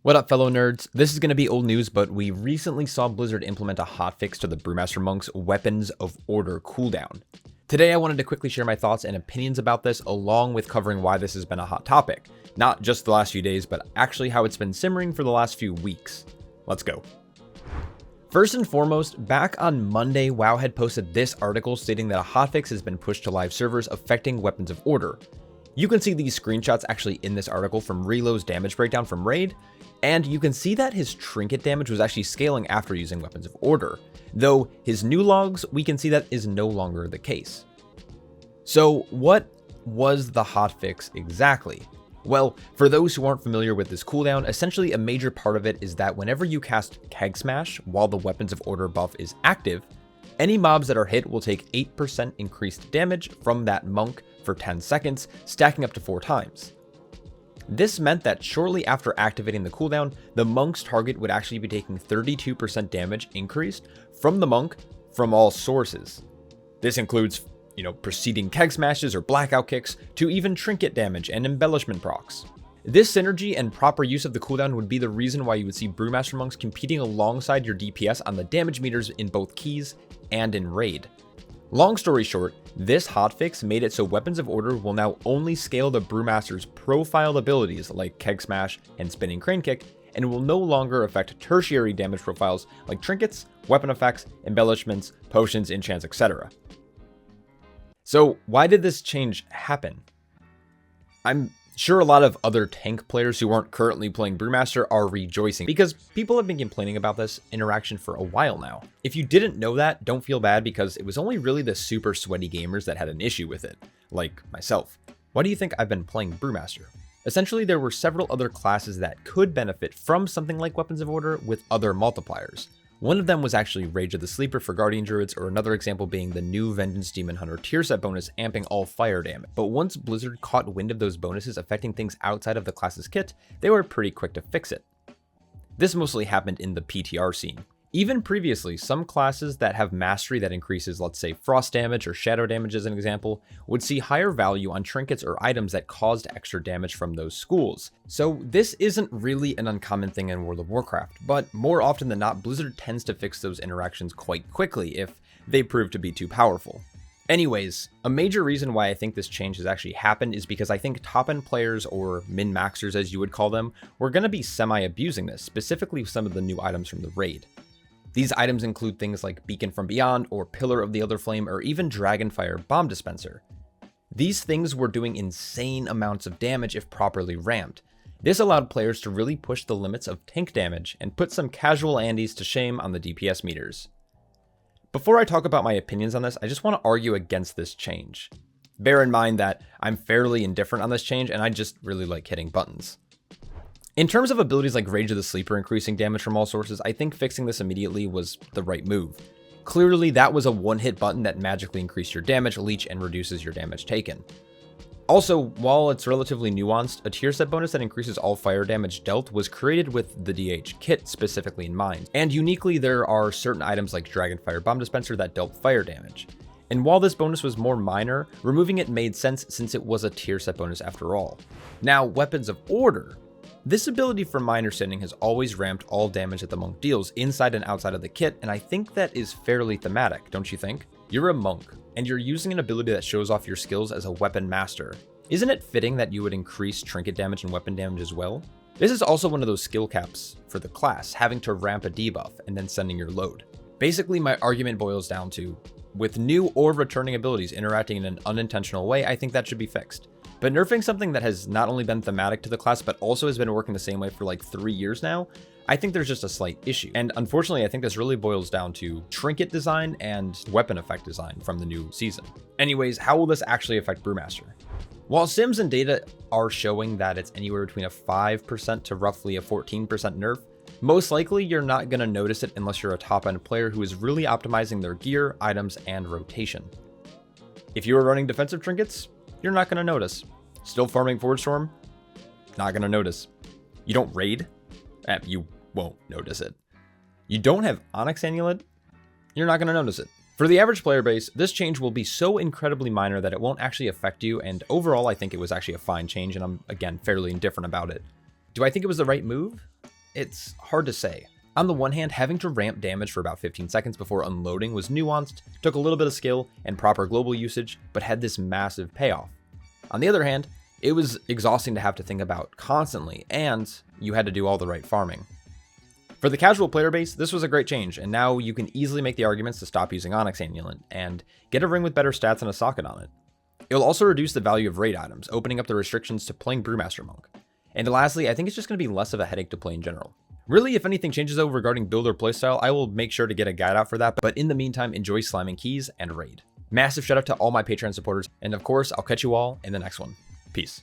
What up, fellow nerds? This is going to be old news, but we recently saw Blizzard implement a hotfix to the Brewmaster Monk's Weapons of Order cooldown. Today, I wanted to quickly share my thoughts and opinions about this, along with covering why this has been a hot topic. Not just the last few days, but actually how it's been simmering for the last few weeks. Let's go. First and foremost, back on Monday, Wowhead posted this article stating that a hotfix has been pushed to live servers affecting Weapons of Order. You can see these screenshots actually in this article from Relo's damage breakdown from Raid, and you can see that his trinket damage was actually scaling after using Weapons of Order, though his new logs, we can see that is no longer the case. So what was the hotfix exactly? Well, for those who aren't familiar with this cooldown, essentially a major part of it is that whenever you cast Keg Smash while the Weapons of Order buff is active, any mobs that are hit will take 8% increased damage from that monk for 10 seconds, stacking up to 4 times. This meant that shortly after activating the cooldown, the monk's target would actually be taking 32% damage increased from the monk from all sources. This includes, preceding Keg Smashes or blackout kicks, to even trinket damage and embellishment procs. This synergy and proper use of the cooldown would be the reason why you would see Brewmaster monks competing alongside your DPS on the damage meters in both keys and in Raid. Long story short, this hotfix made it so Weapons of Order will now only scale the Brewmaster's profiled abilities like Keg Smash and Spinning Crane Kick, and will no longer affect tertiary damage profiles like trinkets, weapon effects, embellishments, potions, enchants, etc. So why did this change happen? I'm sure a lot of other tank players who aren't currently playing Brewmaster are rejoicing because people have been complaining about this interaction for a while now. If you didn't know that, don't feel bad because it was only really the super sweaty gamers that had an issue with it, like myself. Why do you think I've been playing Brewmaster? Essentially, there were several other classes that could benefit from something like Weapons of Order with other multipliers. One of them was actually Rage of the Sleeper for Guardian Druids, or another example being the new Vengeance Demon Hunter tier set bonus amping all fire damage. But once Blizzard caught wind of those bonuses affecting things outside of the class's kit, they were pretty quick to fix it. This mostly happened in the PTR scene. Even previously, some classes that have mastery that increases, let's say, frost damage or shadow damage as an example, would see higher value on trinkets or items that caused extra damage from those schools. So this isn't really an uncommon thing in World of Warcraft, but more often than not, Blizzard tends to fix those interactions quite quickly if they prove to be too powerful. Anyways, a major reason why I think this change has actually happened is because I think top-end players, or min-maxers as you would call them, were going to be semi-abusing this, specifically some of the new items from the raid. These items include things like Beacon from Beyond, or Pillar of the Elder Flame, or even Dragonfire Bomb Dispenser. These things were doing insane amounts of damage if properly ramped. This allowed players to really push the limits of tank damage and put some casual Andes to shame on the DPS meters. Before I talk about my opinions on this, I just want to argue against this change. Bear in mind that I'm fairly indifferent on this change and I just really like hitting buttons. In terms of abilities like Rage of the Sleeper increasing damage from all sources, I think fixing this immediately was the right move. Clearly, that was a one-hit button that magically increased your damage, leech, and reduces your damage taken. Also, while it's relatively nuanced, a tier set bonus that increases all fire damage dealt was created with the DH kit specifically in mind, and uniquely there are certain items like Dragonfire Bomb Dispenser that dealt fire damage. And while this bonus was more minor, removing it made sense since it was a tier set bonus after all. Now, Weapons of Order. This ability from my understanding has always ramped all damage that the monk deals inside and outside of the kit, and I think that is fairly thematic, don't you think? You're a monk, and you're using an ability that shows off your skills as a weapon master. Isn't it fitting that you would increase trinket damage and weapon damage as well? This is also one of those skill caps for the class, having to ramp a debuff and then sending your load. Basically, my argument boils down to, with new or returning abilities interacting in an unintentional way, I think that should be fixed. But nerfing something that has not only been thematic to the class, but also has been working the same way for like 3 years now, I think there's just a slight issue. And unfortunately, I think this really boils down to trinket design and weapon effect design from the new season. Anyways, how will this actually affect Brewmaster? While sims and data are showing that it's anywhere between a 5% to roughly a 14% nerf, most likely you're not going to notice it unless you're a top-end player who is really optimizing their gear, items, and rotation. If you are running defensive trinkets, you're not going to notice. Still farming Forge Storm? Not going to notice. You don't raid? You won't notice it. You don't have Onyx Amulet? You're not going to notice it. For the average player base, this change will be so incredibly minor that it won't actually affect you, and overall I think it was actually a fine change, and I'm, again, fairly indifferent about it. Do I think it was the right move? it's hard to say. On the one hand, having to ramp damage for about 15 seconds before unloading was nuanced, took a little bit of skill and proper global usage, but had this massive payoff. On the other hand, it was exhausting to have to think about constantly, and you had to do all the right farming. For the casual player base, this was a great change, and now you can easily make the arguments to stop using Onyx Annulant and get a ring with better stats and a socket on it. It'll also reduce the value of raid items, opening up the restrictions to playing Brewmaster Monk. And lastly, I think it's just going to be less of a headache to play in general. Really, if anything changes though regarding build or playstyle, I will make sure to get a guide out for that, but in the meantime, enjoy slamming keys and raid. Massive shout out to all my Patreon supporters, and of course, I'll catch you all in the next one. Peace.